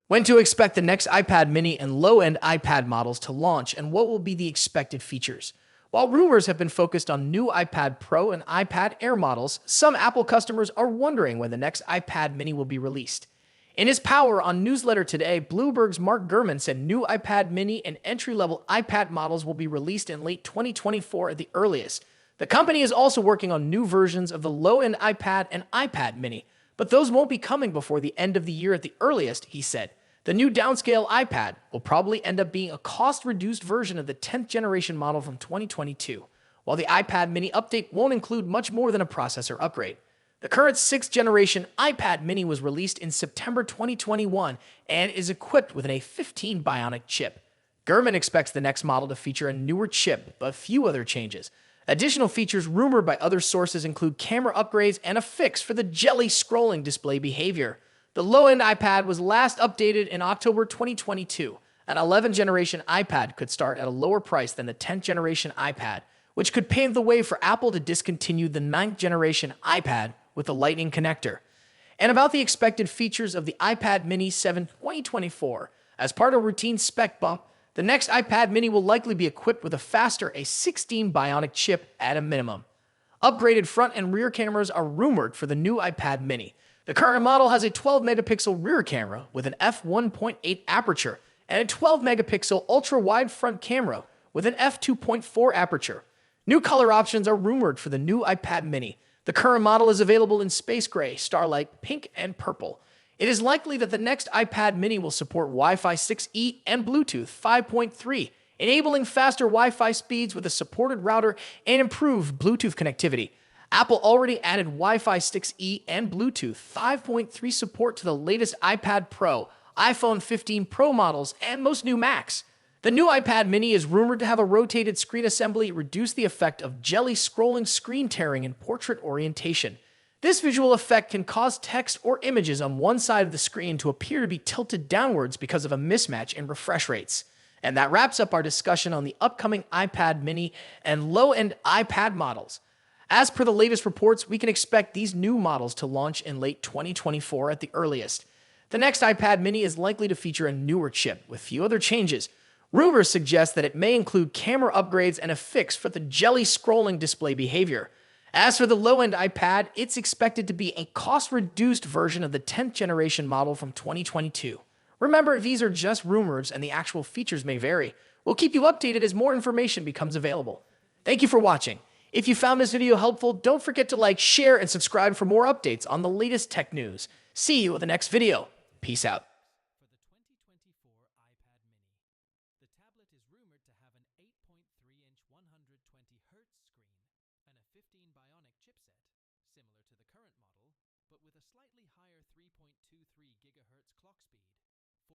When to expect the next iPad mini and low-end iPad models to launch, and what will be the expected features. While rumors have been focused on new iPad Pro and iPad Air models, some Apple customers are wondering when the next iPad mini will be released. In his Power on Newsletter today, Bloomberg's Mark Gurman said new iPad mini and entry-level iPad models will be released in late 2024 at the earliest. The company is also working on new versions of the low-end iPad and iPad mini, but those won't be coming before the end of the year at the earliest, he said. The new downscale iPad will probably end up being a cost-reduced version of the 10th generation model from 2022, while the iPad mini update won't include much more than a processor upgrade. The current 6th generation iPad mini was released in September 2021 and is equipped with an A15 Bionic chip. Gurman expects the next model to feature a newer chip, but few other changes. Additional features rumored by other sources include camera upgrades and a fix for the jelly scrolling display behavior. The low-end iPad was last updated in October 2022. An 11th generation iPad could start at a lower price than the 10th generation iPad, which could pave the way for Apple to discontinue the 9th generation iPad with a Lightning connector. And about the expected features of the iPad mini 7 2024. As part of a routine spec bump, the next iPad mini will likely be equipped with a faster A16 Bionic chip at a minimum. Upgraded front and rear cameras are rumored for the new iPad mini. The current model has a 12-megapixel rear camera with an f1.8 aperture and a 12-megapixel ultra-wide front camera with an f2.4 aperture. New color options are rumored for the new iPad mini. The current model is available in space gray, starlight, pink, and purple. It is likely that the next iPad mini will support Wi-Fi 6E and Bluetooth 5.3, enabling faster Wi-Fi speeds with a supported router and improved Bluetooth connectivity. Apple already added Wi-Fi 6E and Bluetooth 5.3 support to the latest iPad Pro, iPhone 15 Pro models, and most new Macs. The new iPad mini is rumored to have a rotated screen assembly reduce the effect of jelly scrolling screen tearing in portrait orientation. This visual effect can cause text or images on one side of the screen to appear to be tilted downwards because of a mismatch in refresh rates. And that wraps up our discussion on the upcoming iPad mini and low-end iPad models. As per the latest reports, we can expect these new models to launch in late 2024 at the earliest. The next iPad mini is likely to feature a newer chip with few other changes. Rumors suggest that it may include camera upgrades and a fix for the jelly scrolling display behavior. As for the low-end iPad, it's expected to be a cost-reduced version of the 10th generation model from 2022. Remember, these are just rumors and the actual features may vary. We'll keep you updated as more information becomes available. Thank you for watching. If you found this video helpful, don't forget to like, share, and subscribe for more updates on the latest tech news. See you in the next video. Peace out. For the 2024 iPad mini, the tablet is rumored to have an 8.3-inch 120Hz screen and a 15 Bionic chipset, similar to the current model, but with a slightly higher 3.23 GHz clock speed.